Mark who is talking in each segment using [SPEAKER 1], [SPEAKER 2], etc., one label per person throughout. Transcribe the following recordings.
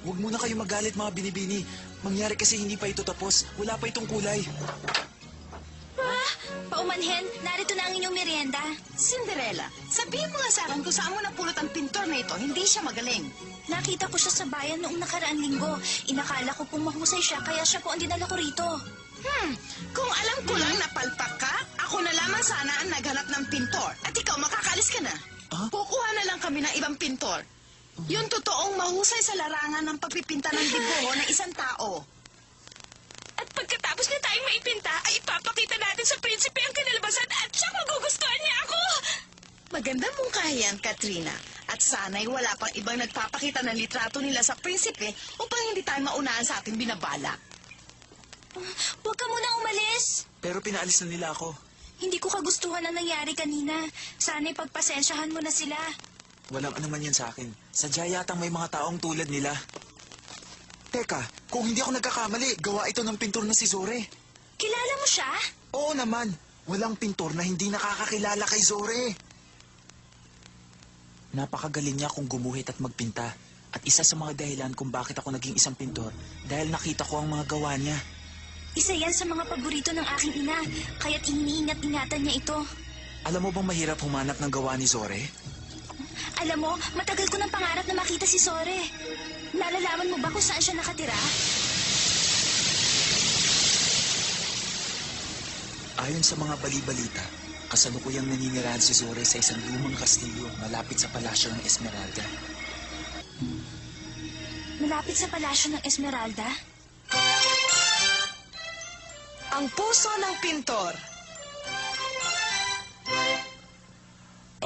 [SPEAKER 1] Huwag muna kayo magalit mga binibini. Mangyari kasi hindi pa ito tapos. Wala pa itong kulay.
[SPEAKER 2] Paumanhin, narito na ang inyong merienda.
[SPEAKER 3] Cinderella, sabihin mo nga sa akin kung saan mo napulot ang pintor na ito. Hindi siya magaling.
[SPEAKER 2] Nakita ko siya sa bayan noong nakaraang linggo. Inakala ko pong mahusay siya, kaya siya po ang dinala ko rito.
[SPEAKER 3] Kung alam ko lang napalpak ka, ako na lamang sana ang naghanap ng pintor. At ikaw, makakalis ka na.
[SPEAKER 1] Ah?
[SPEAKER 3] Kukuha na lang kami ng ibang pintor. Yung totoong mahusay sa larangan ng pagpipinta ng dibuho ng isang tao.
[SPEAKER 4] At pagkatapos na tayong maipinta, ay ipapakita natin sa prinsipe ang kinalabasan at siya magugustuhan niya ako!
[SPEAKER 3] Maganda mong kahiyan, Katrina. At sana'y wala pang ibang nagpapakita ng litrato nila sa prinsipe upang hindi tayo maunahan sa ating binabalak.
[SPEAKER 2] Huwag ka munang umalis.
[SPEAKER 1] Pero pinaalis na nila ako.
[SPEAKER 2] Hindi ko kagustuhan ang nangyari kanina. Sana'y pagpasensyahan mo na sila.
[SPEAKER 1] Walang anuman yan sa akin. Sadya yatang may mga taong tulad nila. Teka, kung hindi ako nagkakamali, gawa ito ng pintor na si Zore.
[SPEAKER 2] Kilala mo siya?
[SPEAKER 1] Oo naman. Walang pintor na hindi nakakakilala kay Zore. Napakagaling niya kung gumuhit at magpinta. At isa sa mga dahilan kung bakit ako naging isang pintor, dahil nakita ko ang mga gawa niya.
[SPEAKER 2] Isa yan sa mga paborito ng aking ina, kaya't iniingat-ingatan niya ito.
[SPEAKER 1] Alam mo bang mahirap humanap ng gawa ni Zore?
[SPEAKER 2] Alam mo, matagal ko ng pangarap na makita si Zore. Nalalaman mo ba kung saan siya nakatira?
[SPEAKER 1] Ayon sa mga bali-balita, kasalukuyang naninirahan si Zore sa isang lumang kastilyo malapit sa palasyo ng Esmeralda.
[SPEAKER 2] Malapit sa palasyo ng Esmeralda?
[SPEAKER 3] Ang puso ng pintor.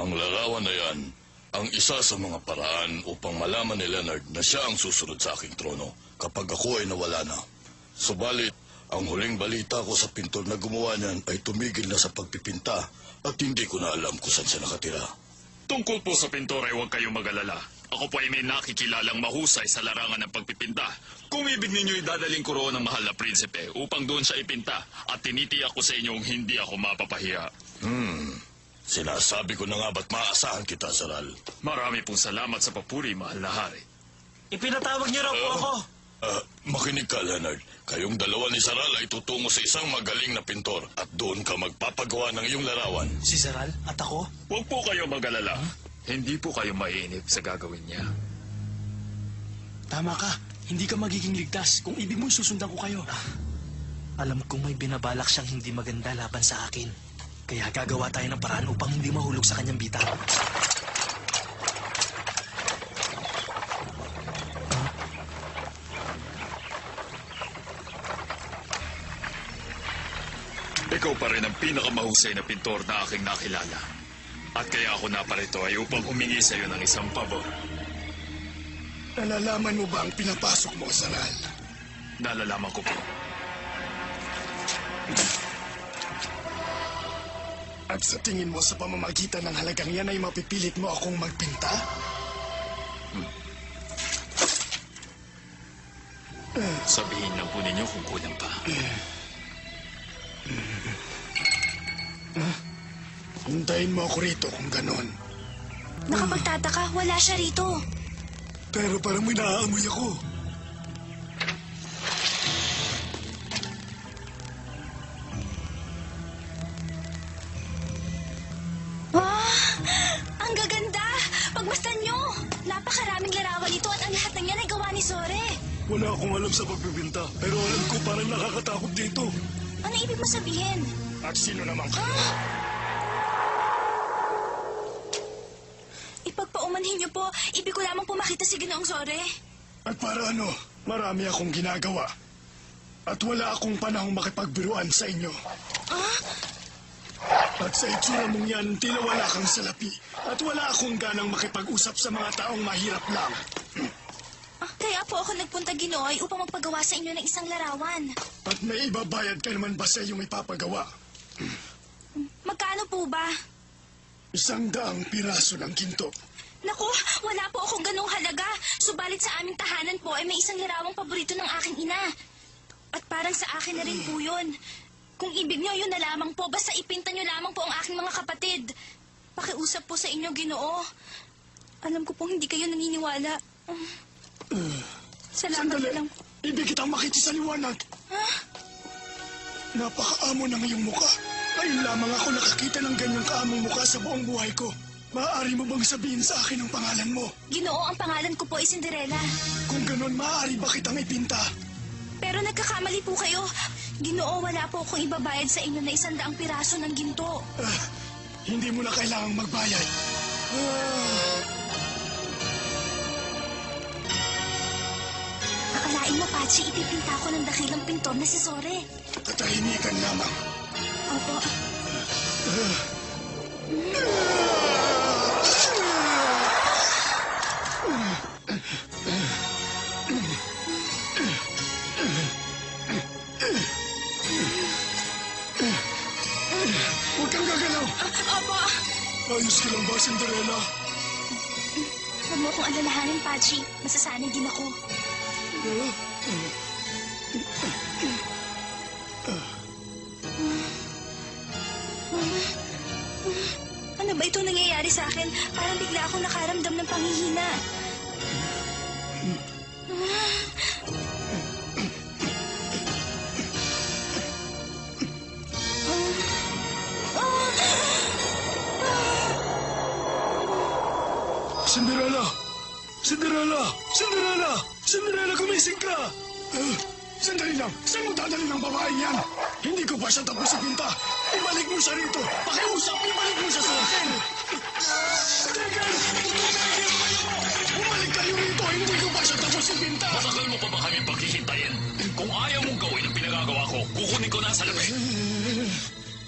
[SPEAKER 5] Ang larawan na yan, ang isa sa mga paraan upang malaman ni Leonard na siya ang susunod sa aking trono kapag ako ay nawala na. Subalit, ang huling balita ko sa pintor na gumawa niyan ay tumigil na sa pagpipinta at hindi ko na alam kung saan siya nakatira.
[SPEAKER 6] Tungkol po sa pintor ay huwag kayong mag-alala. Ako po ay may nakikilalang mahusay sa larangan ng pagpipinta. Kung ibig ninyo idadaling ko roon ng mahal na prinsipe upang doon siya ipinta at tinitiyak ko sa inyong hindi ako mapapahiya.
[SPEAKER 5] Sinasabi ko na nga ba't maaasahan kita, Saral?
[SPEAKER 6] Marami pong salamat sa papuri, mahal na hari.
[SPEAKER 1] Ipinatawag niyo raw po ako.
[SPEAKER 5] Makinig ka, Leonard. Kayong dalawa ni Saral ay tutungo sa isang magaling na pintor at doon ka magpapagawa ng iyong larawan.
[SPEAKER 1] Si Zaral at ako?
[SPEAKER 6] Huwag po kayong mag-alala. Hindi po kayo mainip sa gagawin niya.
[SPEAKER 7] Tama ka. Hindi ka magiging ligtas kung ibig mong susundan ko kayo.
[SPEAKER 1] Alam kong may binabalak siyang hindi maganda laban sa akin. Kaya gagawa tayo ng paraan upang hindi mahulog sa kanyang bita.
[SPEAKER 6] Ikaw pa rin ang pinakamahusay na pintor na aking nakilala. At kaya ako naparito ay upang humingi sa iyo ng isang pabor.
[SPEAKER 7] Nalalaman mo ba ang pinapasok mo, Saral?
[SPEAKER 6] Nalalaman ko po.
[SPEAKER 7] At sa tingin mo sa pamamagitan ng halagang yan ay mapipilit mo akong magpinta?
[SPEAKER 6] Sabihin lang po ninyo kung kulang pa.
[SPEAKER 7] Hintayin mo ako rito kung ganon.
[SPEAKER 2] Nakapagtataka, wala siya rito.
[SPEAKER 7] Pero parang may naaamoy ako.
[SPEAKER 2] Ang gaganda! Pagmasdan nyo! Napakaraming larawan ito at ang lahat ng yan ay gawa ni Zore.
[SPEAKER 7] Wala akong alam sa pagpipinta, pero alam ko parang nakakatakot dito.
[SPEAKER 2] Ano ibig mo sabihin?
[SPEAKER 7] At sino naman kayo?
[SPEAKER 2] Ipagpaumanhin niyo po, ibig ko lamang po makita si Ginoong Zore.
[SPEAKER 7] At para ano, marami akong ginagawa. At wala akong panahong makipagbiruan sa inyo. At sa itsura mong yan, tila wala kang salapi. At wala akong ganang makipag-usap sa mga taong mahirap lang.
[SPEAKER 2] Kaya po ako nagpunta, Ginoy, upang magpagawa sa inyo ng isang larawan.
[SPEAKER 7] At may ibabayad ka naman ba sa iyong ipapagawa?
[SPEAKER 2] Magkano po ba?
[SPEAKER 7] 100 piraso ng ginto.
[SPEAKER 2] Naku, wala po akong ganong halaga. Subalit sa aming tahanan po ay may isang larawang paborito ng aking ina. At parang sa akin na rin po yun. Kung ibig nyo, yun na lamang po. Basta ipinta nyo lamang po ang aking mga kapatid. Pakiusap po sa inyo, Ginoo. Alam ko pong hindi kayo naniniwala. Salamat
[SPEAKER 7] Sandali.
[SPEAKER 2] na lang.
[SPEAKER 7] Ibig kitang makita sa liwanag. Napakaamo ng iyong muka. Ngayon lamang ako nakakita ng ganyang kaamong muka sa buong buhay ko. Maaari mo bang sabihin sa akin ang pangalan mo?
[SPEAKER 2] Ginoo, ang pangalan ko po ay Cinderella.
[SPEAKER 7] Kung ganon, maaari ba kitang ipinta?
[SPEAKER 2] Pero nagkakamali po kayo. Ginoo, wala po akong ibabayad sa inyo na 100 piraso ng ginto.
[SPEAKER 7] Hindi mo na kailangang magbayad.
[SPEAKER 2] Akalain mo, Pachi, ipipinta ko ng dakilang pintor na si Zore.
[SPEAKER 7] Katahimikan lamang.
[SPEAKER 2] Opo.
[SPEAKER 7] Huwag kang gagalaw.
[SPEAKER 2] Opo.
[SPEAKER 7] Ayos ka lang ba, Cinderella?
[SPEAKER 2] Huwag mo akong alalahanin, Pachi. Masasanay din ako. Ano ba itong nangyayari sa akin? Parang bigla akong nakaramdam ng panghihina.
[SPEAKER 7] Cinderella! Cinderella! Cinderella! Cinderella, gumising ka! Sandali lang! Saan mo dadali ng babaeng yan? Hindi ko pa siya tapos ipinta! Ibalik mo siya rito! Pakiusap! Ibalik mo siya sa akin! Tigil! Tigil kayo mo! Bumalik kayo rito! Hindi ko pa siya tapos ipinta!
[SPEAKER 6] Matagal mo pa ba kami paghihintayin? Kung ayaw mong gawin ang pinagagawa ko, kukunin ko na sa labi.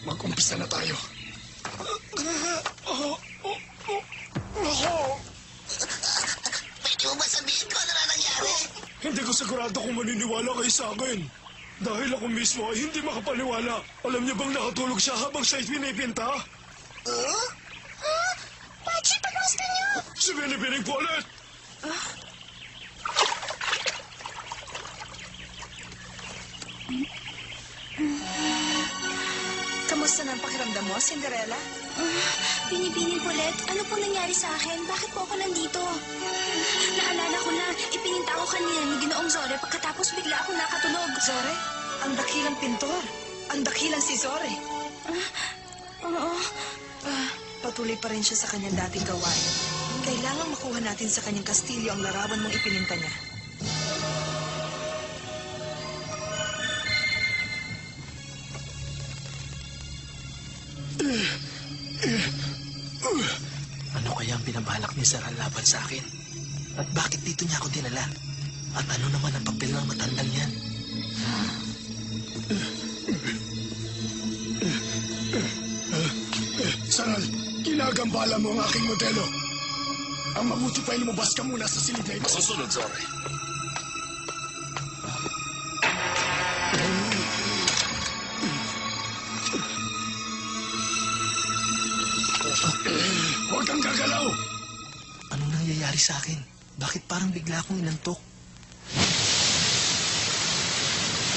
[SPEAKER 7] Mag-umpisa na tayo.
[SPEAKER 3] Pwede mo ba sabihin ko ano na nangyari?
[SPEAKER 7] Hindi ko sigurado kung maniniwala kayo sa akin. Dahil ako mismo ay hindi makapaniwala. Alam niyo bang nakatulog siya habang siya'y pinipinta?
[SPEAKER 2] Pachi, pag-gusto niyo!
[SPEAKER 7] Si Binibining po ulit!
[SPEAKER 3] Kamusta na ang pakiramdam mo, Cinderella?
[SPEAKER 2] Binibining Paulette, ano po nangyari sa akin? Bakit po ako nandito? Naalala ko na, ipininta ko kanina ni Ginoong Zore pagkatapos bigla ako nakatulog.
[SPEAKER 3] Zore, ang dakilang pintor. Ang dakilang si Zore.
[SPEAKER 2] Oo.
[SPEAKER 3] Patuloy pa rin siya sa kanyang dating gawain. Kailangan makuha natin sa kanyang kastilyo ang larawan mong ipininta niya.
[SPEAKER 1] Ano kaya ang binabalak ni Saral laban sa akin? At bakit dito niya ako dinala? At ano naman ang papel ng matandang yan?
[SPEAKER 7] Saral, ginagambala mo ang aking modelo. Ang mabuti pa ay lumabas ka muna sa silid na ito.
[SPEAKER 6] Masusunod, Zore.
[SPEAKER 7] Huwag kang gagalaw!
[SPEAKER 1] Anong nangyayari sa akin? Bakit parang bigla akong inantok?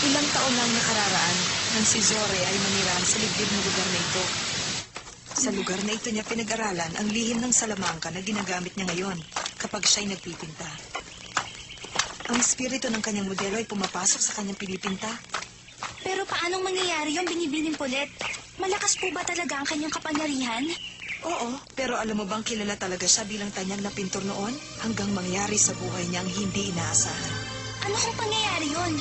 [SPEAKER 3] Ilang taon lang nakararaan nang si Zore ay manirahan sa liblib na lugar na ito. Sa lugar na ito niya pinag-aralan ang lihim ng salamangka na ginagamit niya ngayon kapag siya'y nagpipinta. Ang espiritu ng kanyang modelo ay pumapasok sa kanyang pinipinta.
[SPEAKER 2] Pero paanong mangyayari yung Binibining Paulette? Malakas po ba talaga ang kanyang kapangyarihan?
[SPEAKER 3] Oo, pero alam mo bang kilala talaga siya bilang tanyag na pintor noon hanggang mangyari sa buhay niyang hindi inaasahan.
[SPEAKER 2] Ano kung pangyayari yun?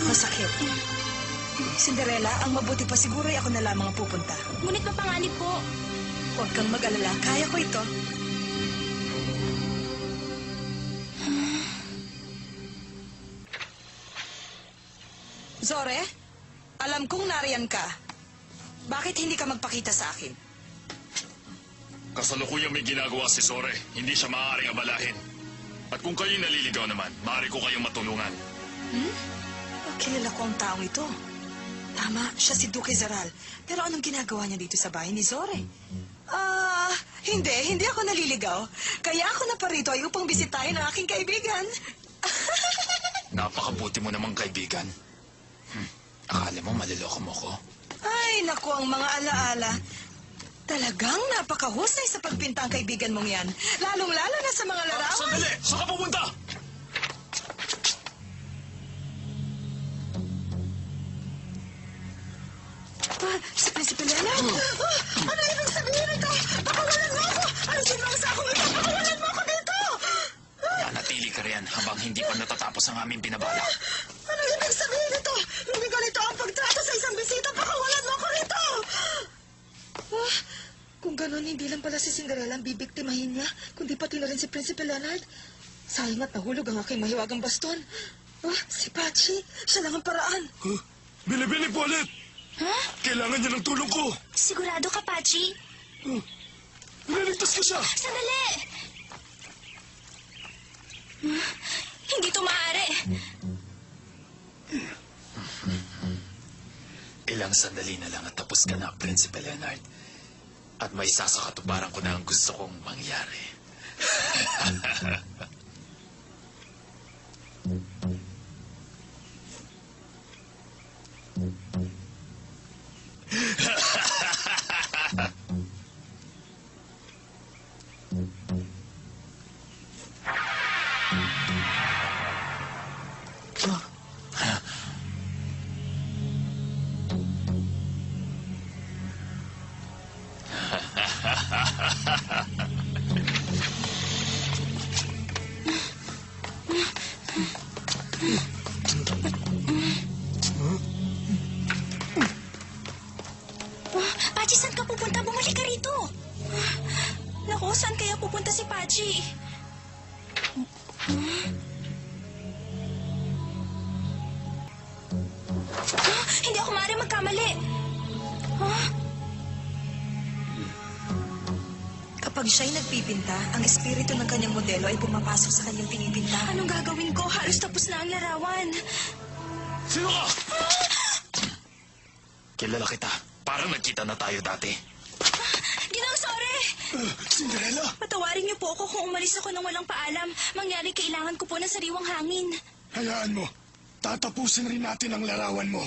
[SPEAKER 3] Masakit. Cinderella, ang mabuti pa siguro ay ako na lamang ang pupunta.
[SPEAKER 2] Ngunit mapanganib po.
[SPEAKER 3] Huwag kang mag-alala, kaya ko ito. Zore, alam kong nariyan ka. Bakit hindi ka magpakita sa akin?
[SPEAKER 6] Kasalukuyang may ginagawa si Zore. Hindi siya maaaring abalahin. At kung kayo'y naliligaw naman, maaari ko kayong matulungan.
[SPEAKER 3] Kilala ko ang taong ito. Tama, siya si Duque Zaral. Pero anong ginagawa niya dito sa bahay ni Zore? Hindi ako naliligaw. Kaya ako na parito ay upang bisitahin ang aking kaibigan.
[SPEAKER 6] Napakabuti mo namang kaibigan. Akala mo maliloko mo ko?
[SPEAKER 3] Ay, naku, ang mga alaala. Talagang napakahusay sa pagpinta ang kaibigan mong yan. Lalong-lalo na sa mga larawan.
[SPEAKER 7] Sandali! Saan ka pupunta?
[SPEAKER 3] Si Prinsipe Leonard? Ano ibig sabihin ito? Pakawalan mo ako! Alisin mo ang sakong ito! Pakawalan mo ako dito!
[SPEAKER 1] Nanatili ka riyan habang hindi pa natatapos ang aming binabalak.
[SPEAKER 3] Ano ibig sabihin ito? Hindi ganito ang pagtrato sa isang bisita! Pakawalan mo ako rito! Kung gano'n, hindi lang pala si Cinderella ang bibiktimahin niya, kundi pati na rin si Prinsipe Leonard. Sayang at nahulog ang aking mahiwagang baston. Si Pachi, siya lang ang paraan.
[SPEAKER 7] Huh? Bili-bili po ulit!
[SPEAKER 2] Ha?
[SPEAKER 7] Kailangan niya ng tulong ko!
[SPEAKER 2] Sigurado ka, Pachi?
[SPEAKER 7] Niligtas ko siya!
[SPEAKER 2] Sandali! Hindi to maaari.
[SPEAKER 1] Ilang sandali na lang at tapos ka na, Prinsipe Leonard. At may sasakatuparan ko na ang gusto kong mangyari.
[SPEAKER 2] Pachi, saan ka pupunta? Bumalik ka rito. Naku, saan kaya pupunta si Pachi? Hindi ako maaari magkamali.
[SPEAKER 3] Kapag siya'y nagpipinta, ang espiritu ng kanyang modelo ay pumapasok sa kanyang pinipinta.
[SPEAKER 2] Anong gagawin ko? Halos tapos na ang larawan.
[SPEAKER 7] Sino ka?
[SPEAKER 1] Kilala kita. Parang nagkita na tayo dati.
[SPEAKER 2] Ginoong sorry!
[SPEAKER 7] Cinderella!
[SPEAKER 2] Patawarin niyo po ako kung umalis ako nang walang paalam. Mangyari kailangan ko po ng sariwang hangin.
[SPEAKER 7] Hayaan mo. Tatapusin rin natin ang larawan mo.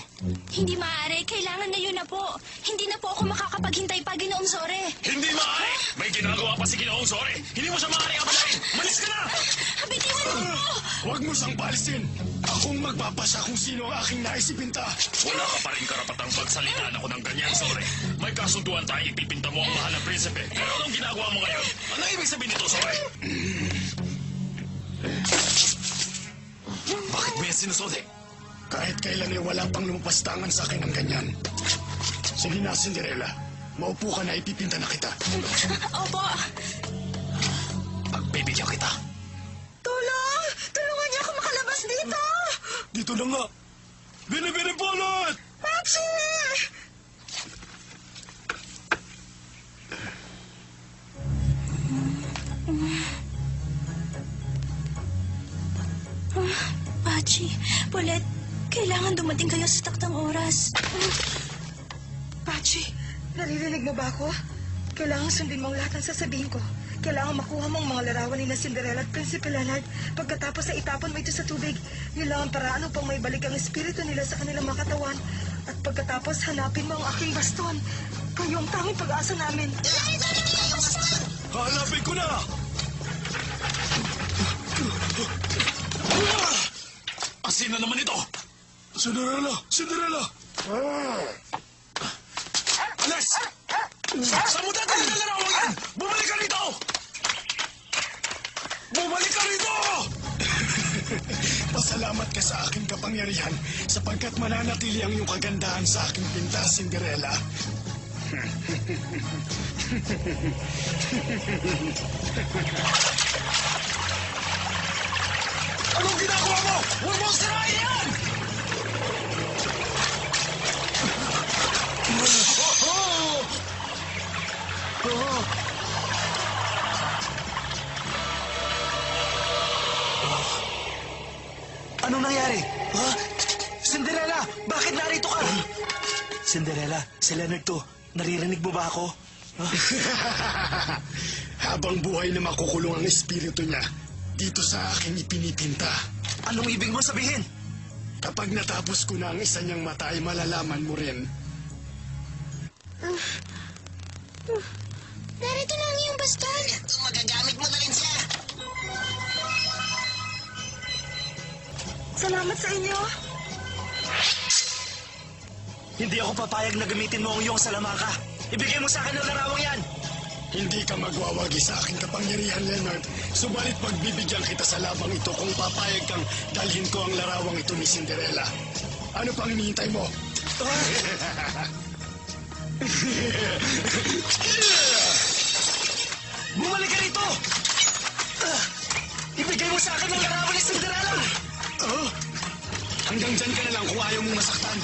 [SPEAKER 2] Hindi maaari. Kailangan ngayon na po. Hindi na po ako makakapaghintay pa, Ginoong Sore.
[SPEAKER 6] Hindi maaari! May ginagawa pa si Ginoong Sore! Hindi mo siya maaari abalain! Malis ka na!
[SPEAKER 2] Bitiwan mo po!
[SPEAKER 7] Huwag mo siyang palisin. Akong magpapasya kung sino ang aking nais ipinta.
[SPEAKER 6] Wala ka pa rin karapatang pagsalitaan ako ng ganyan, Sore. May kasunduan tayong ipipinta mo ang mahal na prinsipe. Pero anong ginagawa mo ngayon? Ano ibig sabihin nito, Sore?
[SPEAKER 1] Bakit mo yan sinusode?
[SPEAKER 7] Kahit kailan ay wala pang lumapastangan sa akin ng ganyan. Sige na, Cinderella. Maupo ka na, ipipinta na kita.
[SPEAKER 2] Opo.
[SPEAKER 1] Pagbibigyan kita.
[SPEAKER 3] Tulong! Tulungan niya ako makalabas dito!
[SPEAKER 7] Dito na nga. Bini-bini pulot!
[SPEAKER 3] Pachi!
[SPEAKER 2] Pachi, Paulette, kailangan dumating kayo sa taktang oras.
[SPEAKER 3] Pachi, naririnig mo ba ako? Kailangan sundin mo ang lahat ng sasabihin ko. Kailangan makuha mo ang mga larawan ni na Cinderella at Prinsipe Leonard. Pagkatapos ay itapon mo ito sa tubig. Yun lang ang paraan upang may balik ang espiritu nila sa kanilang mga katawan. At pagkatapos hanapin mo ang aking baston. Kayo ang tanging pag-asa namin.
[SPEAKER 7] Hanapin ko na!
[SPEAKER 1] Asin na naman ito!
[SPEAKER 7] Cinderella! Cinderella!
[SPEAKER 1] Alas! Saan mo dati na larawan yan? Bumalik ka rito! Bumalik ka rito!
[SPEAKER 7] Pasalamat ka sa aking kapangyarihan sapagkat mananatili ang iyong kagandahan sa aking pinta, Cinderella.
[SPEAKER 1] Anong ginagawa mo? Huwag mong sirain yan!
[SPEAKER 8] Anong nangyari? Ha? Cinderella, bakit narito ka? Cinderella, si Leonard to. Naririnig mo ba ako?
[SPEAKER 7] Habang buhay na makukulong ang espiritu niya, dito sa akin ipinipinta.
[SPEAKER 8] Anong ibig mo sabihin?
[SPEAKER 7] Kapag natapos ko na ang isa niyang mata ay malalaman mo rin.
[SPEAKER 2] Narito na ang iyong baston.
[SPEAKER 8] Magagamit mo na rin siya.
[SPEAKER 3] Salamat sa inyo.
[SPEAKER 8] Hindi ako papayag na gamitin mo ang iyong salamangka. Ibigay mo sa akin ang larawang yan.
[SPEAKER 7] Hindi ka magwawagi sa aking kapangyarihan, Leonard. Subalit pagbibigyan kita sa labang ito kung papayag kang dalhin ko ang larawang ito ni Cinderella. Ano pang hinihintay mo?
[SPEAKER 8] Bumalik ka rito! Ibigay mo sa akin ang larawan ni Cinderella!
[SPEAKER 7] Hanggang dyan ka na lang kung ayaw mong masaktan.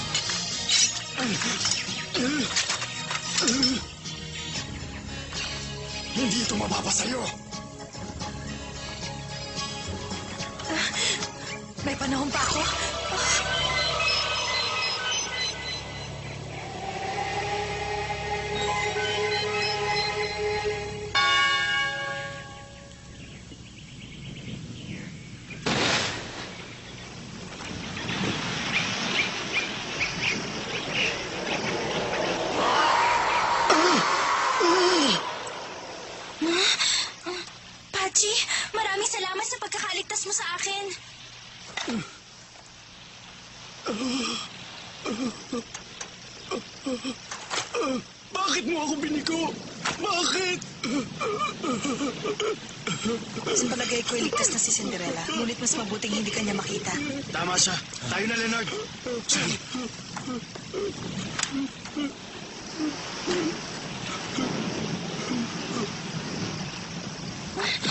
[SPEAKER 7] Hindi ito mapapasayo.
[SPEAKER 3] May panahon pa ako.
[SPEAKER 2] Pachi, maraming salamat sa pagkakaligtas mo sa akin.
[SPEAKER 7] Bakit mo ako binigo? Bakit?
[SPEAKER 3] Sa palagay ko, ligtas na si Cinderella. Ngunit mas mabuting hindi kanya makita.
[SPEAKER 8] Tama siya. Tayo na, Leonard. Sige.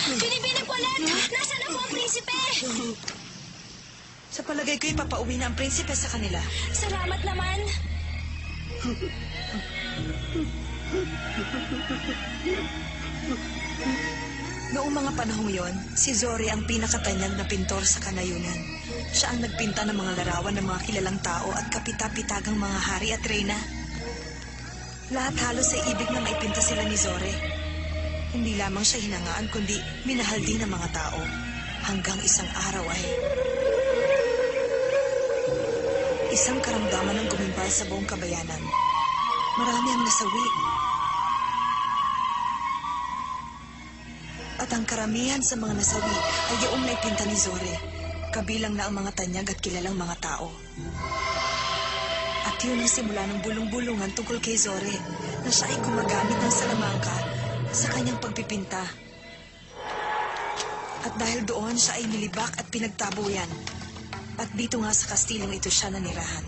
[SPEAKER 2] Binibining Palat! Nasaan na po ang prinsipe?
[SPEAKER 3] Sa palagay ko, ipapauwi na ang prinsipe sa kanila.
[SPEAKER 2] Salamat naman.
[SPEAKER 3] Noong mga panahong yon, si Zore ang pinakatanyag na pintor sa kanayunan. Siya ang nagpinta ng mga larawan ng mga kilalang tao at kapita-pitagang mga hari at reyna. Lahat halos ay ibig na maipinta sila ni Zore. Hindi lamang siya hinangaan, kundi minahal din ng mga tao. Hanggang isang araw ay... Isang karamdaman ang gumimbal sa buong kabayanan. Marami ang nasawi. At ang karamihan sa mga nasawi ay yaong naipinta ni Zore, kabilang na ang mga tanyag at kilalang mga tao. At yun ang simula ng bulong-bulungan tungkol kay Zore, na siya ay gumagamit ng salamangka sa kanyang pagpipinta. At dahil doon siya ay nilibak at pinagtabuyan. At dito nga sa kastilong ito siya nanirahan.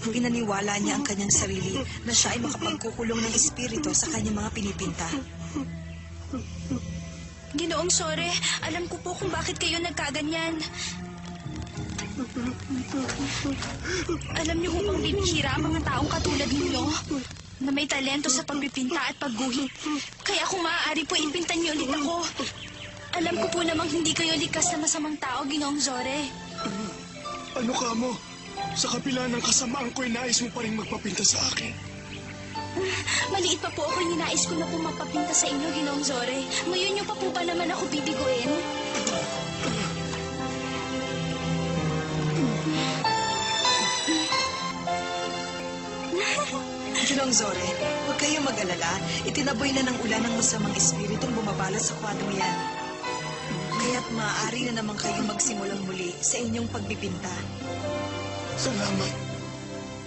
[SPEAKER 3] Pinaniwala niya ang kanyang sarili na siya ay makapagkukulong ng espiritu sa kanyang mga pinipinta.
[SPEAKER 2] Ginoong Zore, alam ko po kung bakit kayo nagkaganyan. Alam niyo bang bibihira ang mga taong katulad ninyo na may talento sa pagpipinta at pagguhit. Kaya kung maaari po, ipintan niyo ulit ako. Alam ko po namang hindi kayo likas na masamang tao, Ginoong Zore.
[SPEAKER 7] Ano ka mo? Sa kapila ng kasamaan ko'y nais mo pa rin magpapinta sa akin.
[SPEAKER 2] Maliit pa po ako, ninais ko na po mapapinta sa inyo, Ginoong Zore. Ngayon niyo pa po ba naman ako bibiguin?
[SPEAKER 3] Ginoong Zore, huwag kayong mag-alala. Itinaboy na ng ulan ng masamang espiritong bumabala sa kwadrong yan. Kaya't maaari na naman kayong magsimulang muli sa inyong pagpipinta.
[SPEAKER 7] Salamat.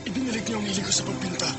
[SPEAKER 7] Ibinalik niyo ang hilig ko sa pagpinta.